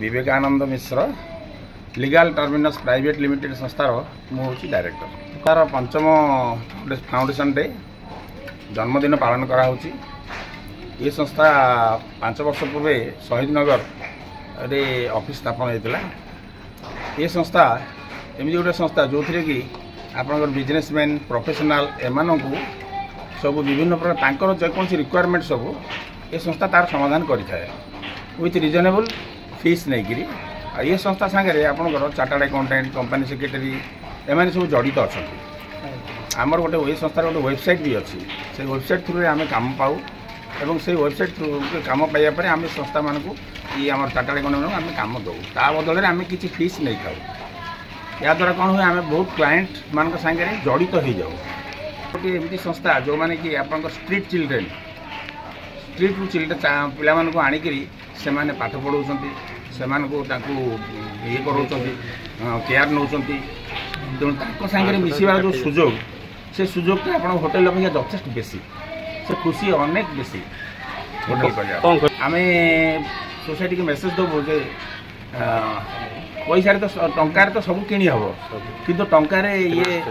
विवेकानंद मिश्र legal terminus private limited संस्थार मुझे director. तार पंचम फाउंडेशन डे जन्मदिन पालन कराऊँगी। ये संस्था 5 वर्ष पूर्व शहीदनगर रे ऑफिस स्थापन होता। ये संस्था एमती गोटे संस्था जो थी कि आपंकर बिजनेसमैन प्रोफेशनल एमान को सब विभिन्न प्रकार जेकोसी रिक्वायरमेंट सब ये संस्था तार समाधान करें विथ रिजनेबल फीस नहीं। ये संस्था सागर आपंकर चार्टर्ड अकाउंटेंट कंपनी सेक्रेटरी एम सब जड़ित अच्छा। आमर गोटे ये संस्थार गोटे वेबसाइट भी अच्छी। से वेबसाइट थ्रू आम कम पाऊ और से वेबसाइट थ्रू कम पाइबा आम संस्था मान को ये आम चार्टर्ड अकाउंटेंट आम कम दो ता बदल में आम किसी फीस नहीं खाऊ। या द्वारा कौन हुए आम बहुत क्लाएंट मान सागर जड़ित हो जाऊ। गोटे एमती संस्था जो मैंने कि आप स्ट्रीट चिल्ड्रेन पिला को आणिकी से पाठ पढ़ाऊँ से ये कर केयर नौ तेणु सागर मिसवार जो सुजोग से सुजोग को आप होटेल अपेक्षा जथेष बेसी से खुशी अनेक बेसी होटेल आम सोसाइटी के मेसेज देवु जे पैसा तो टंकार तो सब किणी हम कि टंकार ये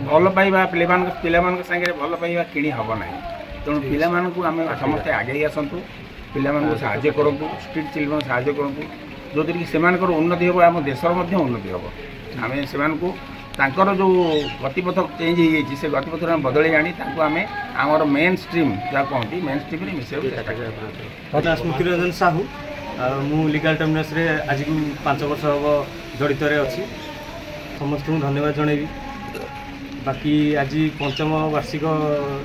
भल पाइबा पिला सागर भल पाइबा किणी हम ना। तेणु पिला आम समस्ते आगे आसतु पिला साहाय्य करूँ स्ट्रीट चिल्ड्रेन साहाय्य करूँ जो कि से उन्नति हम आम देशर उन्नति हम आम से जो गतिपथ चेंज हो से गतिपथ में बदल आनी आम आमर मेन स्ट्रीम जहाँ कहती मेन स्ट्रीम में मिसेबा। स्मृति रंजन साहू मु लीगल टर्मिनस रे आज को 5 वर्ष हम जड़ित अच्छी। समस्त धन्यवाद जनइबी। बाकी आज 5म वार्षिक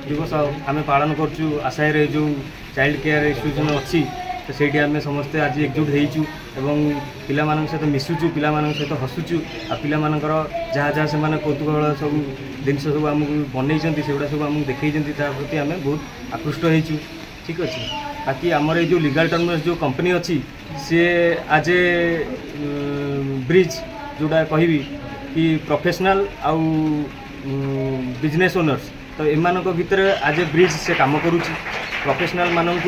दिवस आम पालन करूँ आशायर जो चाइल्ड केयर इंस्टीट्यूशन अच्छी तो से आम समस्ते आज एकजुट होइचु एवं पिला सहित मिसुचु पिला सहित हसुचु आ पिला जहाँ जहाँ से कौतूहल सब जिन सब आमको बनई से गुड़ा सब आमको देखी प्रति आम बहुत आकृष्ट होइचु। ठीक अच्छे। बाकी आमर जो लीगल टर्मिनस जो कंपनी अच्छी सी आज ए ब्रिज जोड़ा कहि कि प्रोफेशनल आउ बिजनेस ओनर्स तो एमान भितर आज ए ब्रिज से काम करुच्ची। प्रोफेशनल मानक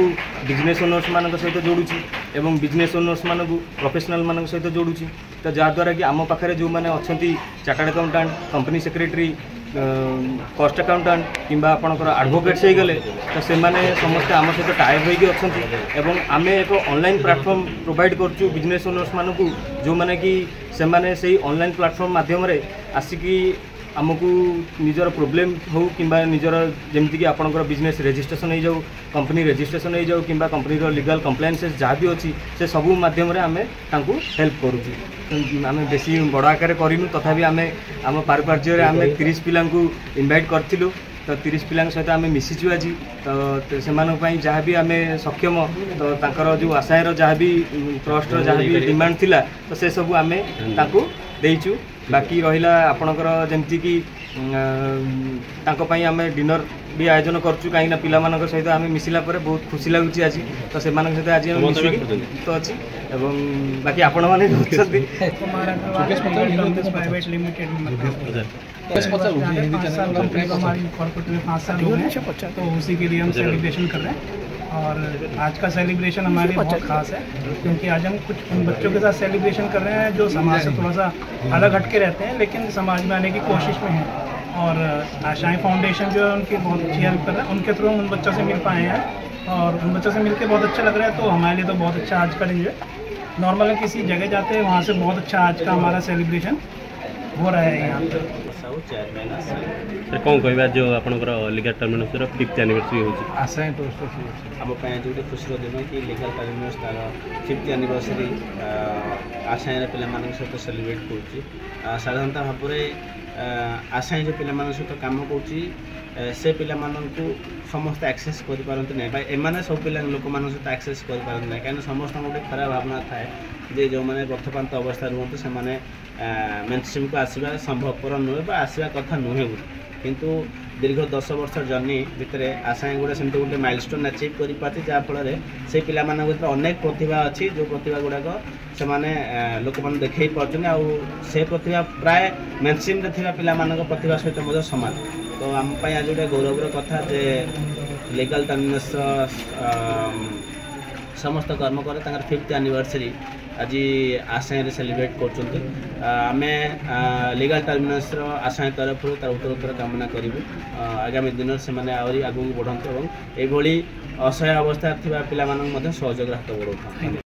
बिजनेस ओनर्स मान सहित जोड़ुची एवं बिजनेस ओनर्स मान प्रोफेशनल मान सहित जोड़ुची। तो जहाँद्वारा कि आम पाखे जो मैंने अच्छा chartered accountant company secretary cost accountant किंबा आपणकर एडवोकेट्स हो गले तो से समस्ते आम सहित टाइप होगी अच्छा। एवं आम एक ऑनलाइन प्लेटफॉर्म प्रोवाइड करूँ बिजनेस ओनर्स मान को जो मैंने कि से ऑनलाइन प्लेटफॉर्म माध्यम आसिकी आमको निजर प्रोब्लेम हो कि निजर जमीक कि आपंकर बिजनेस रजिस्ट्रेशन हो जाऊ कंपनी रजिस्ट्रेशन हो जाऊ कि कंपनी लीगल कंप्लायंसेस जहाँ भी अच्छी से सबू मध्यम आम हेल्प करूँ। आम बेसी बड़ आकार करूँ तथापि आम आम पारिपार्श्य आम 30 पिला इनवाइट करूँ तो 30 पिला सहित आम मिशिचु आज तो से जहाँ भी आम सक्षम तो तांकर जो आशायर जहाँ भी ट्रस्ट जहाँ भी डिमांड थिला तो से सब आम देचु। बाकी रहा आपणकर जमती कि आम डिनर भी आयोजन करूँ कहीं पिला सहित आम मिसिला बहुत खुशी लगुच आज तो से सहित आज मिसिक तो अच्छी। एवं बाकी आपण मैंने तो उसी के लिए हम सेलिब्रेशन कर रहे हैं। और आज का सेलिब्रेशन हमारे लिए बहुत खास है क्योंकि आज हम कुछ उन बच्चों के साथ सेलिब्रेशन कर रहे हैं जो समाज से थोड़ा सा अलग हटके रहते हैं लेकिन समाज में आने की कोशिश में हैं। और आशाएं फाउंडेशन जो है उनकी बहुत अच्छी हेल्प कर रहा है। उनके थ्रू हम उन बच्चों से मिल पाए हैं और उन बच्चों से मिलकर बहुत अच्छा लग रहा है। तो हमारे लिए तो बहुत अच्छा आज का दिन है। नॉर्मल किसी जगह जाते हैं वहाँ से बहुत अच्छा आज का हमारा सेलिब्रेशन हो रहा है यहाँ पर। सर कौन कह जो आपंकर लीगल टर्मिनस 5th एनिवर्सरी हो आशाएं तो आम जो खुशी दिन कि लीगल टर्मिनस तार 5th एनिवर्सरी आशाएं पिला सहित सेलिब्रेट कर साधारणतः भाव में आशाएं जो पिला सहित कम कर से पिला समस्त एक्सेस करपारती ना एम सब पिला लोक सहित एक्सेस करपारती ना कहीं समस्त गोटे खराब भावना थाए जे जो मैंने पथपांत अवस्था रुहतु से मेनस्ट्रीम को आसवा संभवपर नुहे आसवा कथा नुहे किंतु दीर्घ 10 वर्ष जर्नी भितर आशाएं गुड़ा से गोटे माइलस्टोन अचीव कर जहाँफल से पिला अनेक प्रतिभा अच्छी जो प्रतिभा गुड़ाक से लोक मैंने देखे पार्टी प्रतिभा प्राय मेनस्ट्रीम पिला प्रतिभा सहित सामान। तो आम आज गोटे गौरवर कथा जे लीगल टर्मिनस समस्त कर्मकर 5th एनिवर्सरी आज आशाएं सेलिब्रेट कर आम लीगल टर्मिनस आशाएं तरफ तार उत्तर कामना करूँ आगामी दिन से आहरी आगू बढ़ते और ये असहाय अवस्था पिला सहयोग हाथ बढ़ाता।